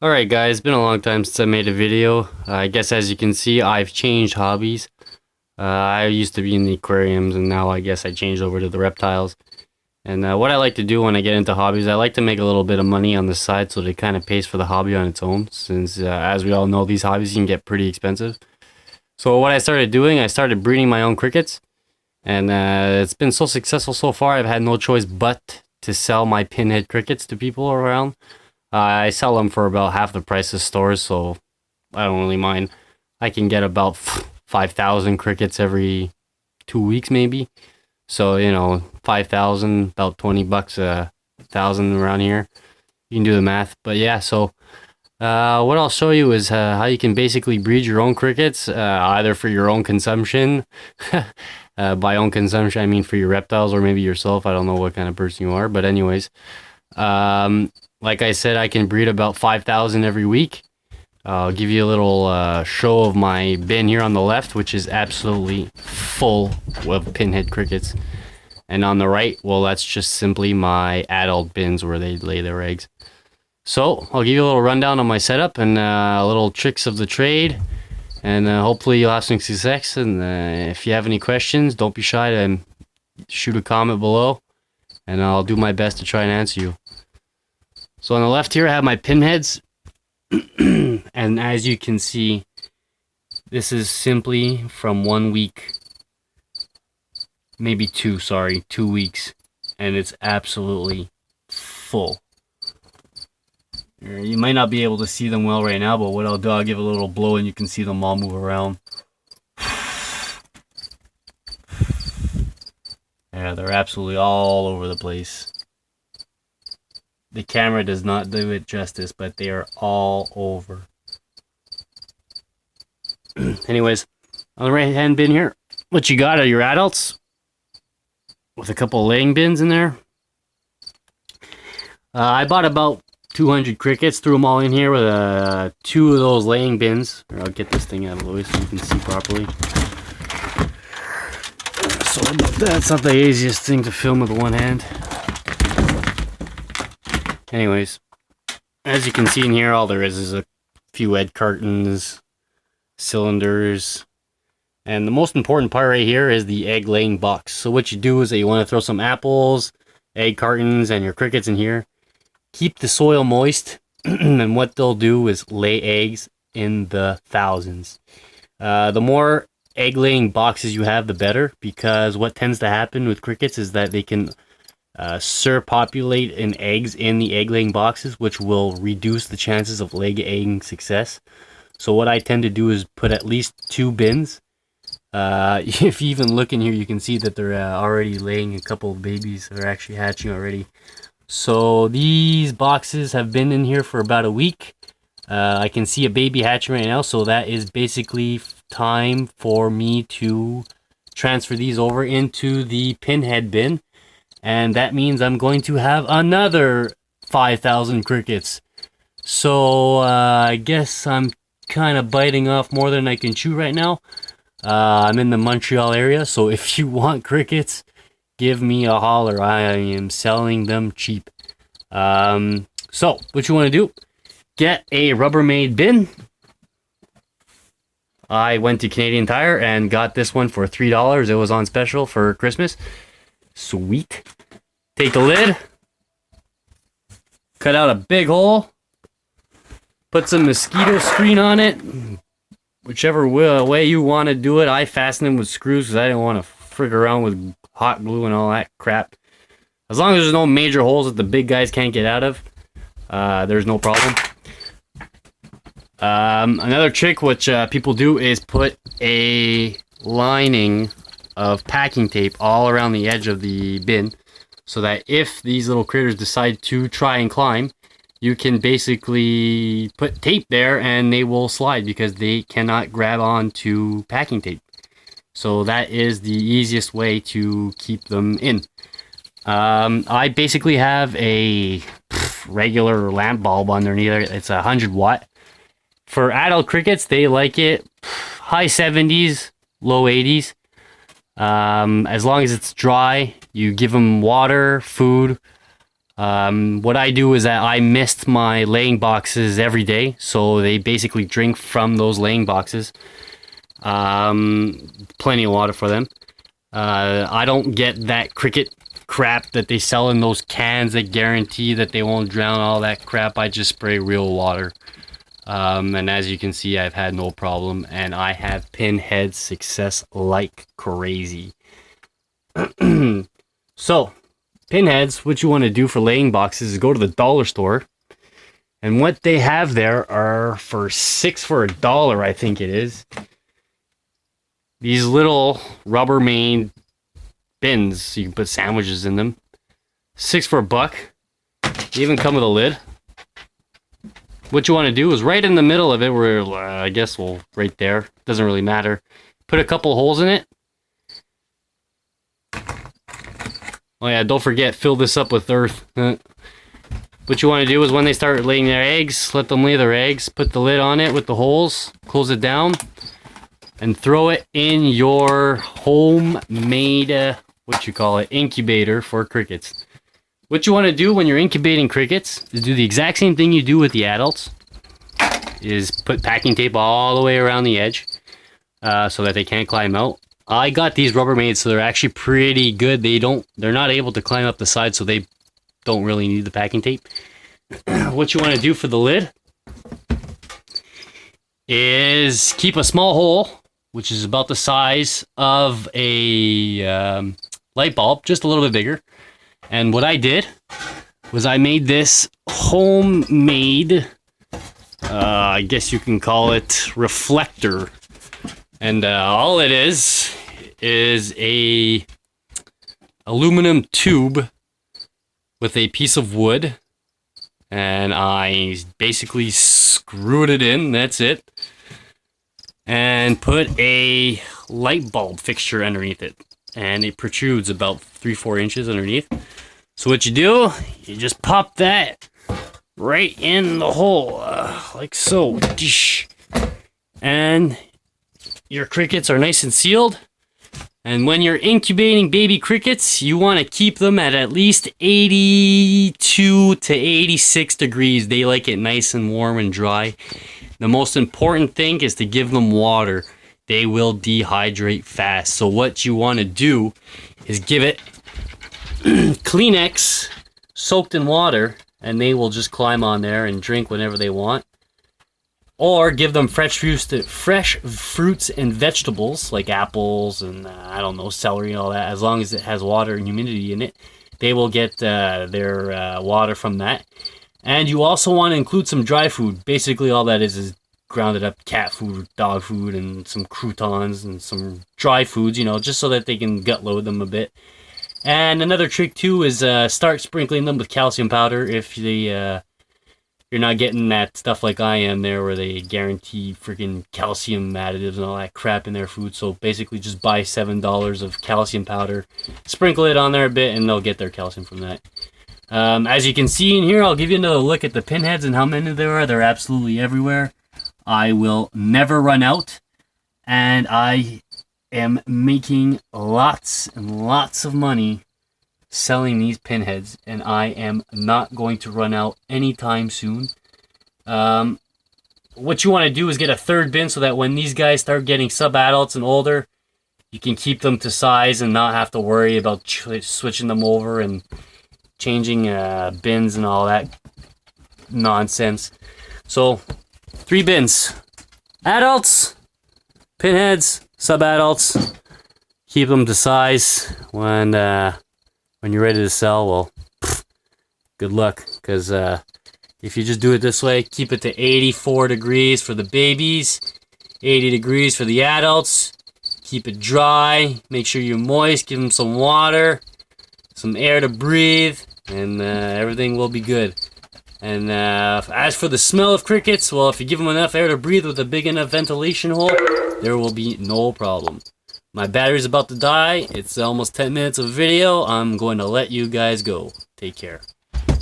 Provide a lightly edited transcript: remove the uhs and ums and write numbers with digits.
Alright guys, it's been a long time since I made a video. I guess as you can see, I've changed hobbies. I used to be in the aquariums and now I guess I changed over to the reptiles. And what I like to do when I get into hobbies, I like to make a little bit of money on the side so that it kind of pays for the hobby on its own. Since as we all know, these hobbies can get pretty expensive. So what I started doing, I started breeding my own crickets. And it's been so successful so far, I've had no choice but to sell my pinhead crickets to people around. I sell them for about half the price of stores, so I don't really mind. I can get about 5,000 crickets every 2 weeks, maybe. So, 5,000, about 20 bucks a thousand around here. You can do the math. But yeah, so what I'll show you is how you can basically breed your own crickets, either for your own consumption. By own consumption, I mean for your reptiles or maybe yourself. I don't know what kind of person you are, but anyways. Like I said, I can breed about 5,000 every week. I'll give you a little show of my bin here on the left, which is absolutely full of pinhead crickets. And on the right, well, that's just simply my adult bins where they lay their eggs. So I'll give you a little rundown on my setup and little tricks of the trade. And hopefully you'll have some success. And if you have any questions, don't be shy to shoot a comment below. And I'll do my best to try and answer you. So on the left here, I have my pinheads. And as you can see, this is simply from 1 week, maybe 2 weeks. And it's absolutely full. You might not be able to see them well right now, but what I'll do, I'll give a little blow and you can see them all move around. Yeah, they're absolutely all over the place. The camera does not do it justice, but they are all over. Anyways, on the right hand bin here, what you got are your adults with a couple of laying bins in there. I bought about 200 crickets, threw them all in here with 2 of those laying bins. I'll get this thing out of the way so you can see properly. So that's not the easiest thing to film with one hand. Anyways, as you can see in here, all there is a few egg cartons, cylinders, and the most important part right here is the egg laying box. So what you do is that you want to throw some apples, egg cartons, and your crickets in here. Keep the soil moist, and what they'll do is lay eggs in the thousands. The more egg laying boxes you have, the better, because what tends to happen with crickets is that they can surpopulate in eggs in the egg laying boxes, which will reduce the chances of laying success. So what I tend to do is put at least 2 bins. If you even look in here, you can see that they're already laying a couple of babies. They're actually hatching already. So these boxes have been in here for about a week. I can see a baby hatching right now, so that is basically time for me to transfer these over into the pinhead bin. And that means I'm going to have another 5,000 crickets. So I guess I'm kind of biting off more than I can chew right now. I'm in the Montreal area, so if you want crickets, give me a holler. I am selling them cheap. So what you want to do, get a Rubbermaid bin. I went to Canadian Tire and got this one for $3. It was on special for Christmas. Sweet. Take the lid, cut out a big hole, put some mosquito screen on it, whichever way you want to do it. I fastened them with screws because I didn't want to frig around with hot glue and all that crap. As long as there's no major holes that the big guys can't get out of, there's no problem. Another trick which people do is put a lining of packing tape all around the edge of the bin, so that if these little critters decide to try and climb, you can basically put tape there and they will slide because they cannot grab onto packing tape. So that is the easiest way to keep them in. I basically have a regular lamp bulb underneath it. It's 100 watt. For adult crickets, they like it high 70s, low 80s. As long as it's dry, you give them water, food, What I do is that I mist my laying boxes every day, so they basically drink from those laying boxes. Plenty of water for them. I don't get that cricket crap that they sell in those cans that guarantee that they won't drown, all that crap. I just spray real water. And as you can see, I've had no problem, and I have pinhead success like crazy. So, pinheads, what you want to do for laying boxes is go to the dollar store, and what they have there are for $6 for $1, I think it is. These little Rubbermaid bins, so you can put sandwiches in them. $6 for $1. They even come with a lid. What you want to do is right in the middle of it, where I guess right there, doesn't really matter. Put a couple holes in it. Oh yeah, don't forget, fill this up with earth. What you want to do is when they start laying their eggs, let them lay their eggs, put the lid on it with the holes, close it down, and throw it in your homemade, incubator for crickets. What you want to do when you're incubating crickets is do the exact same thing you do with the adults. Is put packing tape all the way around the edge so that they can't climb out. I got these Rubbermaids, so they're actually pretty good. They're not able to climb up the side, so they don't really need the packing tape. What you want to do for the lid is keep a small hole, which is about the size of a light bulb, just a little bit bigger. And what I did was I made this homemade, I guess you can call it reflector. And all it is a aluminum tube with a piece of wood. And I basically screwed it in, that's it. And put a light bulb fixture underneath it. And it protrudes about 3-4 inches underneath. So what you do, you just pop that right in the hole, like so. And your crickets are nice and sealed. And when you're incubating baby crickets, you want to keep them at least 82 to 86 degrees. They like it nice and warm and dry. The most important thing is to give them water. They will dehydrate fast. So what you want to do is give it Kleenex soaked in water, and they will just climb on there and drink whenever they want. Or give them fresh fruits and vegetables like apples and I don't know, celery and all that. As long as it has water and humidity in it, they will get their water from that. And you also want to include some dry food. Basically all that is grounded up cat food, dog food, and some croutons and some dry foods, just so that they can gut load them a bit. And another trick too is start sprinkling them with calcium powder if you're not getting that stuff like I am there, where they guarantee freaking calcium additives and all that crap in their food. So basically just buy $7 of calcium powder, sprinkle it on there a bit, and they'll get their calcium from that. As you can see in here, I'll give you another look at the pinheads and how many there are. They're absolutely everywhere. I will never run out, and I am making lots and lots of money selling these pinheads, and I am not going to run out anytime soon. What you want to do is get a third bin so that when these guys start getting sub-adults and older, you can keep them to size and not have to worry about switching them over and changing bins and all that nonsense. So 3 bins: adults, pinheads, sub-adults. Keep them to size. When you're ready to sell, well, good luck, because if you just do it this way, keep it to 84 degrees for the babies, 80 degrees for the adults. Keep it dry, make sure you're moist, give them some water, some air to breathe, and everything will be good. And as for the smell of crickets, well, if you give them enough air to breathe with a big enough ventilation hole, there will be no problem. My battery's about to die. It's almost 10 minutes of video. I'm going to let you guys go. Take care.